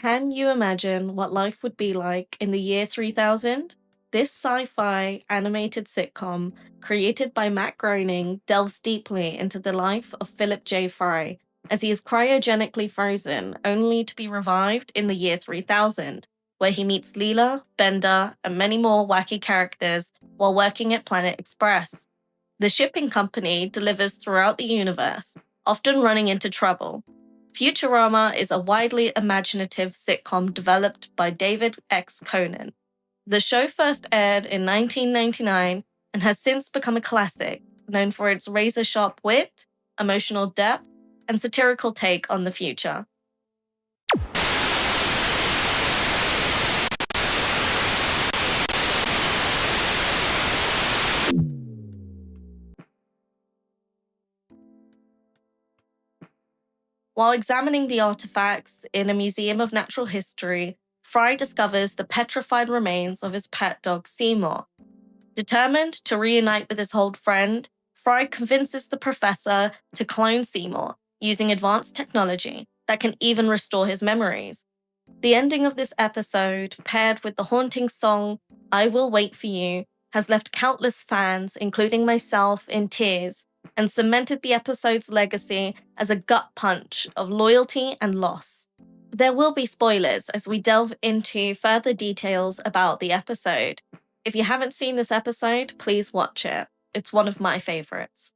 Can you imagine what life would be like in the year 3000? This sci fi animated sitcom, created by Matt Groening, delves deeply into the life of Philip J. Fry as he is cryogenically frozen, only to be revived in the year 3000, where he meets Leela, Bender, and many more wacky characters while working at Planet Express. The shipping company delivers throughout the universe, often running into trouble. Futurama is a widely imaginative sitcom developed by David X. Conan. The show first aired in 1999 and has since become a classic, known for its razor-sharp wit, emotional depth, and satirical take on the future. While examining the artifacts in a museum of natural history, Fry discovers the petrified remains of his pet dog Seymour. Determined to reunite with his old friend, Fry convinces the professor to clone Seymour using advanced technology that can even restore his memories. The ending of this episode, paired with the haunting song I Will Wait for You, has left countless fans, including myself, in tears and cemented the episode's legacy as a gut punch of loyalty and loss. There will be spoilers as we delve into further details about the episode. If you haven't seen this episode, please watch it. It's one of my favorites.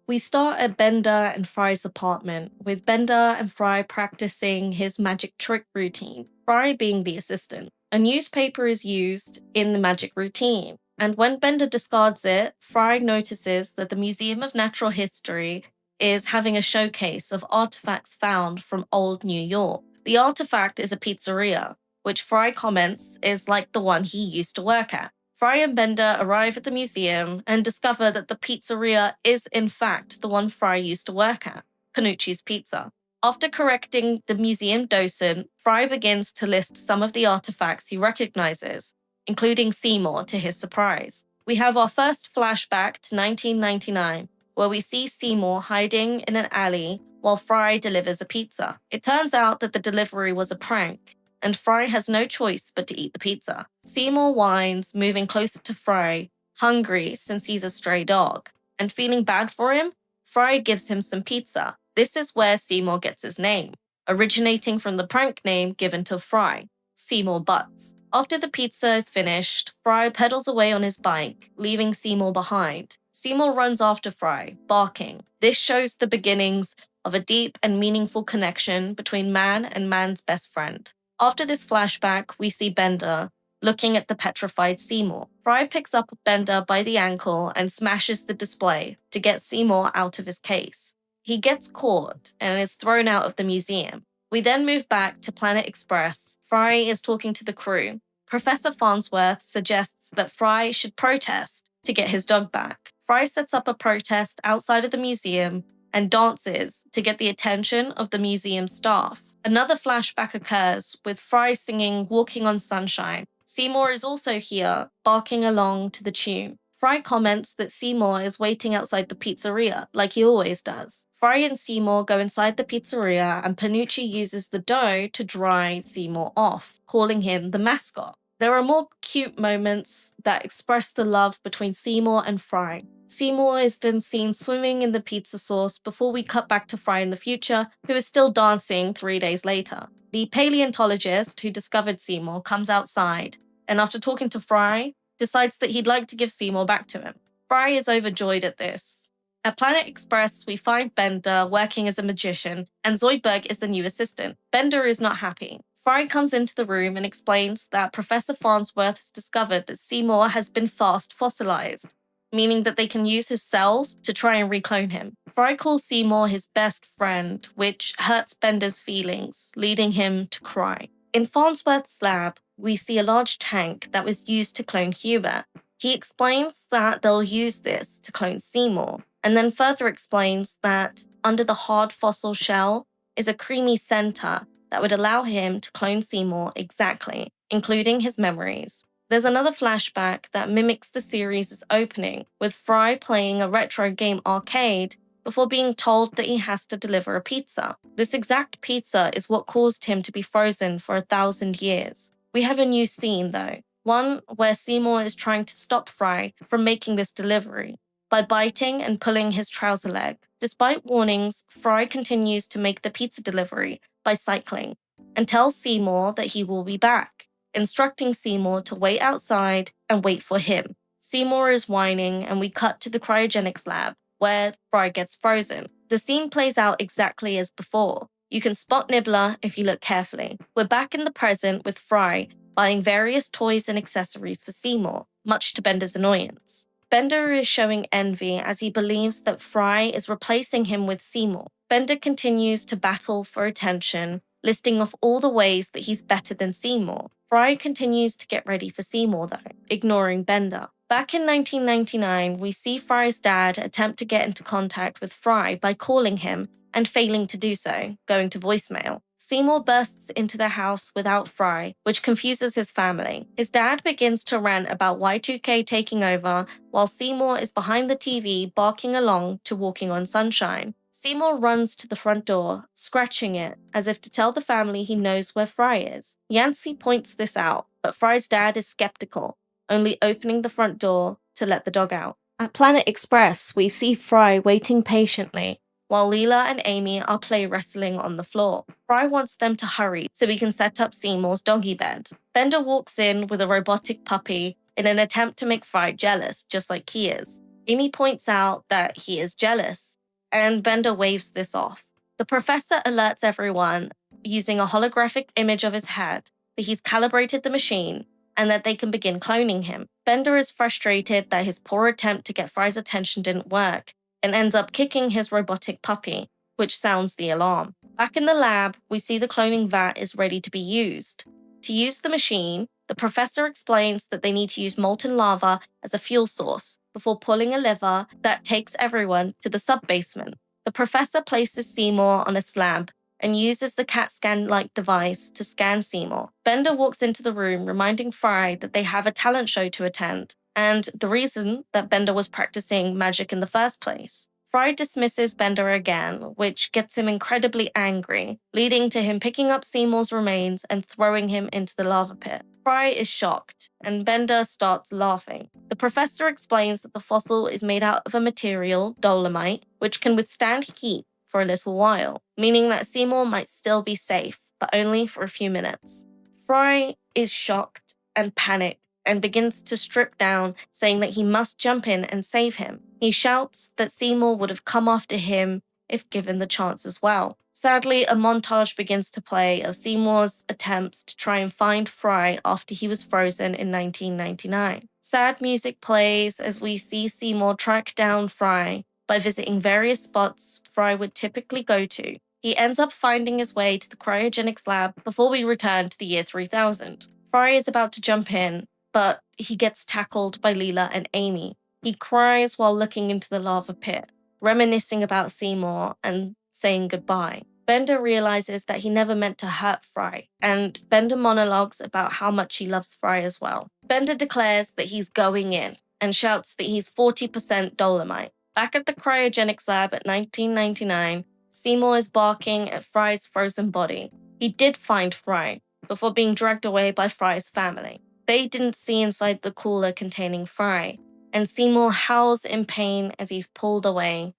We start at Bender and Fry's apartment, with Bender and Fry practicing his magic trick routine, Fry being the assistant. A newspaper is used in the magic routine, and when Bender discards it, Fry notices that the Museum of Natural History is having a showcase of artifacts found from old New York. The artifact is a pizzeria, which Fry comments is like the one he used to work at. Fry and Bender arrive at the museum and discover that the pizzeria is in fact the one Fry used to work at, Panucci's Pizza. After correcting the museum docent, Fry begins to list some of the artifacts he recognizes, including Seymour to his surprise. We have our first flashback to 1999, where we see Seymour hiding in an alley while Fry delivers a pizza. It turns out that the delivery was a prank, and Fry has no choice but to eat the pizza. Seymour whines, moving closer to Fry, hungry since he's a stray dog. And feeling bad for him, Fry gives him some pizza. This is where Seymour gets his name, originating from the prank name given to Fry, Seymour Butts. After the pizza is finished, Fry pedals away on his bike, leaving Seymour behind. Seymour runs after Fry, barking. This shows the beginnings of a deep and meaningful connection between man and man's best friend. After this flashback, we see Bender looking at the petrified Seymour. Fry picks up Bender by the ankle and smashes the display to get Seymour out of his case. He gets caught and is thrown out of the museum. We then move back to Planet Express. Fry is talking to the crew. Professor Farnsworth suggests that Fry should protest to get his dog back. Fry sets up a protest outside of the museum and dances to get the attention of the museum staff. Another flashback occurs with Fry singing Walking on Sunshine. Seymour is also here, barking along to the tune. Fry comments that Seymour is waiting outside the pizzeria, like he always does. Fry and Seymour go inside the pizzeria, and Panucci uses the dough to dry Seymour off, calling him the mascot. There are more cute moments that express the love between Seymour and Fry. Seymour is then seen swimming in the pizza sauce before we cut back to Fry in the future, who is still dancing 3 days later. The paleontologist who discovered Seymour comes outside, and after talking to Fry, decides that he'd like to give Seymour back to him. Fry is overjoyed at this. At Planet Express, we find Bender working as a magician, and Zoidberg is the new assistant. Bender is not happy. Fry comes into the room and explains that Professor Farnsworth has discovered that Seymour has been fast fossilized, meaning that they can use his cells to try and reclone him. Fry calls Seymour his best friend, which hurts Bender's feelings, leading him to cry. In Farnsworth's lab, we see a large tank that was used to clone Hubert. He explains that they'll use this to clone Seymour, and then further explains that under the hard fossil shell is a creamy center that would allow him to clone Seymour exactly, including his memories. There's another flashback that mimics the series' opening, with Fry playing a retro game arcade before being told that he has to deliver a pizza. This exact pizza is what caused him to be frozen for 1,000 years. We have a new scene, though, one where Seymour is trying to stop Fry from making this delivery by biting and pulling his trouser leg. Despite warnings, Fry continues to make the pizza delivery by cycling and tells Seymour that he will be back, instructing Seymour to wait outside and wait for him. Seymour is whining, and we cut to the cryogenics lab, where Fry gets frozen. The scene plays out exactly as before. You can spot Nibbler if you look carefully. We're back in the present with Fry buying various toys and accessories for Seymour, much to Bender's annoyance. Bender is showing envy as he believes that Fry is replacing him with Seymour. Bender continues to battle for attention, listing off all the ways that he's better than Seymour. Fry continues to get ready for Seymour, though, ignoring Bender. Back in 1999, we see Fry's dad attempt to get into contact with Fry by calling him and failing to do so, going to voicemail. Seymour bursts into the house without Fry, which confuses his family. His dad begins to rant about Y2K taking over, while Seymour is behind the TV barking along to Walking on Sunshine. Seymour runs to the front door, scratching it, as if to tell the family he knows where Fry is. Yancey points this out, but Fry's dad is skeptical, only opening the front door to let the dog out. At Planet Express, we see Fry waiting patiently, while Leela and Amy are play wrestling on the floor. Fry wants them to hurry so he can set up Seymour's doggy bed. Bender walks in with a robotic puppy in an attempt to make Fry jealous, just like he is. Amy points out that he is jealous, and Bender waves this off. The professor alerts everyone using a holographic image of his head that he's calibrated the machine and that they can begin cloning him. Bender is frustrated that his poor attempt to get Fry's attention didn't work and ends up kicking his robotic puppy, which sounds the alarm. Back in the lab, we see the cloning vat is ready to be used. To use the machine, the professor explains that they need to use molten lava as a fuel source before pulling a lever that takes everyone to the sub-basement. The professor places Seymour on a slab and uses the CAT scan-like device to scan Seymour. Bender walks into the room, reminding Fry that they have a talent show to attend, and the reason that Bender was practicing magic in the first place. Fry dismisses Bender again, which gets him incredibly angry, leading to him picking up Seymour's remains and throwing him into the lava pit. Fry is shocked, and Bender starts laughing. The professor explains that the fossil is made out of a material, dolomite, which can withstand heat for a little while, meaning that Seymour might still be safe, but only for a few minutes. Fry is shocked and panicked and begins to strip down, saying that he must jump in and save him. He shouts that Seymour would have come after him if given the chance as well. Sadly, a montage begins to play of Seymour's attempts to try and find Fry after he was frozen in 1999. Sad music plays as we see Seymour track down Fry by visiting various spots Fry would typically go to. He ends up finding his way to the cryogenics lab before we return to the year 3000. Fry is about to jump in, but he gets tackled by Leela and Amy. He cries while looking into the lava pit, reminiscing about Seymour and saying goodbye. Bender realizes that he never meant to hurt Fry, and Bender monologues about how much he loves Fry as well. Bender declares that he's going in and shouts that he's 40% dolomite. Back at the cryogenics lab at 1999, Seymour is barking at Fry's frozen body. He did find Fry before being dragged away by Fry's family. They didn't see inside the cooler containing Fry, and Seymour howls in pain as he's pulled away.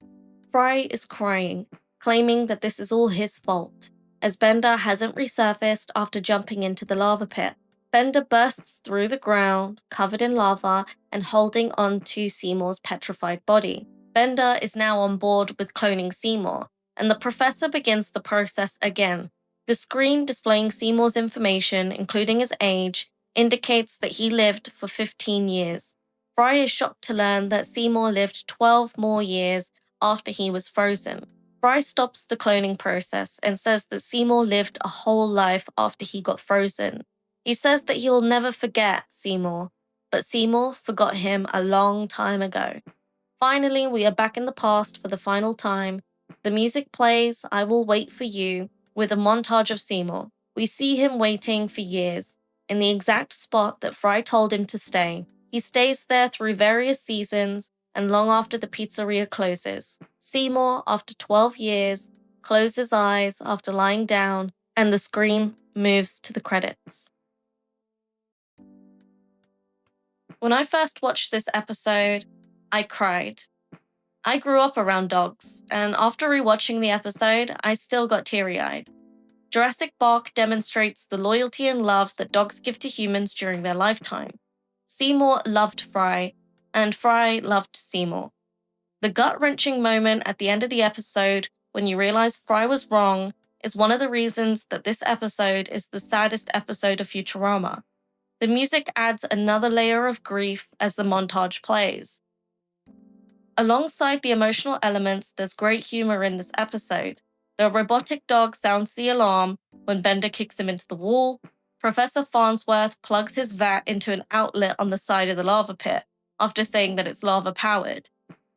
Fry is crying, claiming that this is all his fault, as Bender hasn't resurfaced after jumping into the lava pit. Bender bursts through the ground, covered in lava, and holding on to Seymour's petrified body. Bender is now on board with cloning Seymour, and the professor begins the process again. The screen displaying Seymour's information, including his age, indicates that he lived for 15 years. Fry is shocked to learn that Seymour lived 12 more years after he was frozen. Fry stops the cloning process and says that Seymour lived a whole life after he got frozen. He says that he will never forget Seymour, but Seymour forgot him a long time ago. Finally, we are back in the past for the final time. The music plays I Will Wait For You with a montage of Seymour. We see him waiting for years, in the exact spot that Fry told him to stay. He stays there through various seasons and long after the pizzeria closes. Seymour, after 12 years, closes his eyes after lying down, and the screen moves to the credits. When I first watched this episode, I cried. I grew up around dogs, and after rewatching the episode, I still got teary-eyed. Jurassic Bark demonstrates the loyalty and love that dogs give to humans during their lifetime. Seymour loved Fry, and Fry loved Seymour. The gut-wrenching moment at the end of the episode, when you realize Fry was wrong, is one of the reasons that this episode is the saddest episode of Futurama. The music adds another layer of grief as the montage plays. Alongside the emotional elements, there's great humor in this episode. The robotic dog sounds the alarm when Bender kicks him into the wall. Professor Farnsworth plugs his vat into an outlet on the side of the lava pit after saying that it's lava-powered.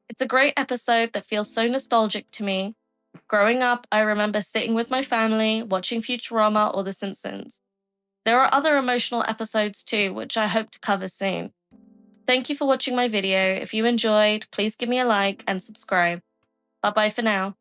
It's a great episode that feels so nostalgic to me. Growing up, I remember sitting with my family, watching Futurama or The Simpsons. There are other emotional episodes too, which I hope to cover soon. Thank you for watching my video. If you enjoyed, please give me a like and subscribe. Bye-bye for now.